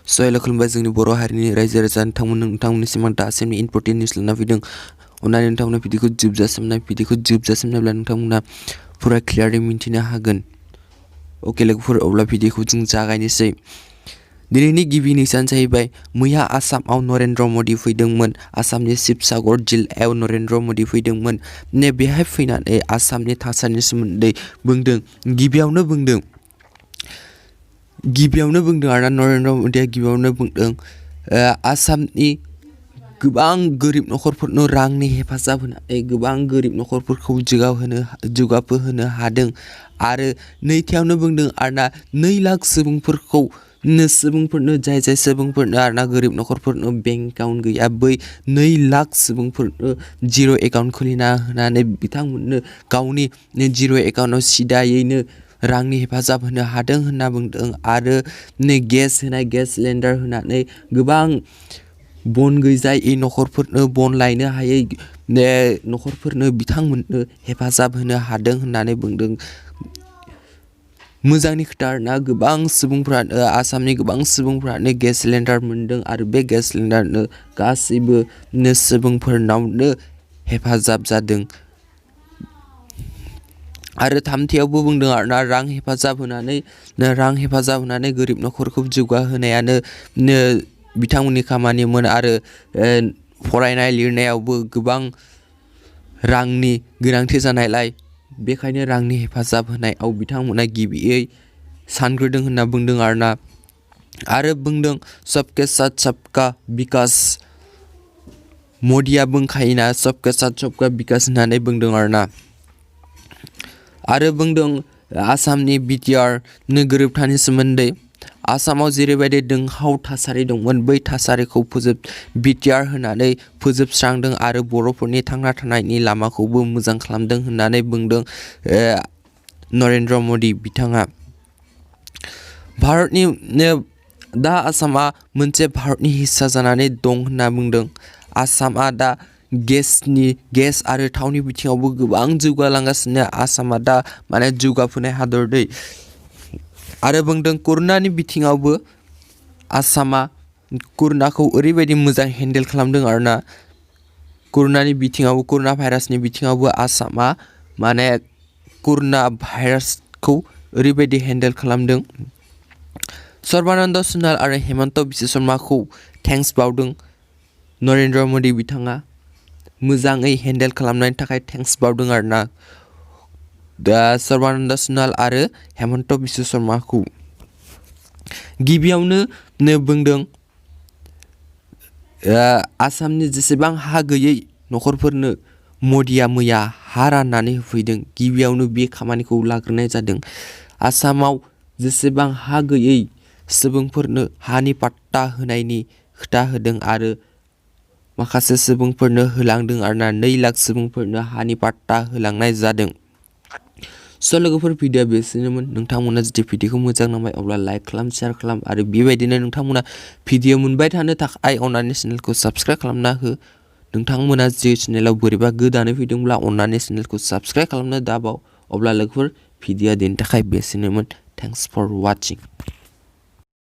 हेल' खुलुमबाय जोंनि बर' हारिनि रायजो राजा नोंथांमोननिसिम आं दासिमनि इम्परटेन्ट निउस लाना फैदों। अननानै नोंथांमोना भिडिअखौ जोबजासिम नायब्ला नोंथांमोना फुरा क्लियारै मिन्थिनो हागोन। अके लोगोफोर, अब्ला भिडिअखौ जों जागायनोसै। दिनैनि गिबि निउसआनो जाहैबाय मैया आसामाव नरेन्द्र मदि फैदोंमोन। आसामनि शिबसागर जिल्लायाव नरेन्द्र मदि फैदोंमोन। बेहाय फैनानै आसामनि थासारिनि सोमोन्दै बुंदों। गिबियावनो बुंदों आरोना नरेन्द्र मदिया गिबियावनो बुंदों आसामनि गोबां गोरिब नखरफोरनो रांनि हेफाजाब होनानै गोबां गोरिब नखरफोरखौ जौगाहोनो हादों। आरो नैथियावनो बुंदों आरोना 2 लाख सुबुंफोरनो जाय सुबुंफोरनो आरोना गोरिब नखरफोरनो बेंक एकाउन्ट गैया, बै 2 लाख सुबुंफोरनो जिर' एकाउन्ट खुलिना होनानै बिथांमोननो गावनि जिर' एकाउन्टआव सिदायैनो रांनि हेफाजाब होनो हादों होनना बुंदों। आरो गेस सिलिन्डार होनानै गोबां बन गैजायै नखरफोरनो बन लायनो हायै नखरफोरनो बिथांमोननो हेफाजाब होनो हादों होननानै बुंदों। मोजांनि खोथा आरोना, गोबां सुबुंफ्रानो आसामनि गोबां सुबुंफ्रानो गेस सिलिन्डार मोनदों आरो बे गेस सिलिन्डारनो गासैबो सुबुंफोरनावनो हेफाजाब जादों। आरो थामथियावबो बुंदों आरोना रां हेफाजाब होनानै गोरिब नखरखौ जौगाहोनायानो बिथांमोननि खामानिमोन। आरो फरायनाय लिरनायावबो गोबां रांनि गोनांथि जानायलाय बेखायनो रांनि हेफाजाब होनायाव बिथांमोना गिबियै सानग्रोदों होनना बुंदों आरोना। आरो बुंदों सबके साथ सबका बिकास। मदिया बुंखायोना सबके साथ सबका बिकास होननानै बुंदों आरोना। आरो बुंदों आसामनि बिटिआर गोरोबथानि सोमोन्दै। आसामाव जेरैबायदि दुंहाव थासारि दंमोन, बै थासारिखौ बिटिआर होनानै फोजोबस्रांदों आरो बर'फोरनि थांना थानायनि लामाखौबो मोजां खालामदों होननानै बुंदों नरेन्द्र मदि बिथाङा। दा आसामा मोनसे भारतनि हिस्सा जानानै दं होनना बुंदों। आसामा दा गेस आरो थावनि बिथिङावबो गोबां जौगालांगासिनो। आसामा दा जौगाफुनाय हादर दै। आरो बुंदों कर'नानि बिथिङावबो आसामा कर'नाखौ ओरैबायदि मोजां हेन्डेल खालामदों आरोना। कर'ना भाइरासनि बिथिङावबो आसामा कर'ना भाइरासखौ ओरैबायदि हेन्डेल खालामदों। सर्बानन्द सनाल आरो हेमन्त बिश्व शर्माखौ थेंक्स बावदों नरेन्द्र मदि बिथाङा। मोजाङै हेन्डेल खालामनायनि थाखाय थेंक्स बावदों आरोना सर्बानन्द सनाल आरो हेमन्त बिश्व शर्माखौ। गिबियावनो बुंदों आसामनि जेसेबां हा गैयै नखरफोरनो मदिया मैया हा राननानै होफैदों। गिबियावनो बे खामानिखौ लाग्रोनाय जादों। आसामाव जेसेबां हा गैयै सुबुंफोरनो हानि पाट्टा होनायनि खोथा होदों आरो माखासे सुबुंफोरनो होलांदों आरोना। 2 लाख सुबुंफोरनो हानि पाट्टा होलांनाय जादों। लोगोफोर, भिडिअआ बेसिनोमोन। नोंथांमोना जुदि भिडिअखौ मोजां नांबाय अब्ला लाइक खालाम, शेयार खालाम आरो बेबायदिनो नोंथांमोना भिडिअ मोनबाय थानो थाखाय अननानै चेनेलखौ साबस्क्राइब खालामना हो। नोंथांमोना जे चेनेलाव बोरैबा गोदानै फैदोंब्ला अननानै चेनेलखौ साबस्क्राइब खालामनो दाबाव। अब्ला लोगोफोर, भिडिअआ दिनैनि थाखाय बेसिनोमोन। Thanks four वाचिं।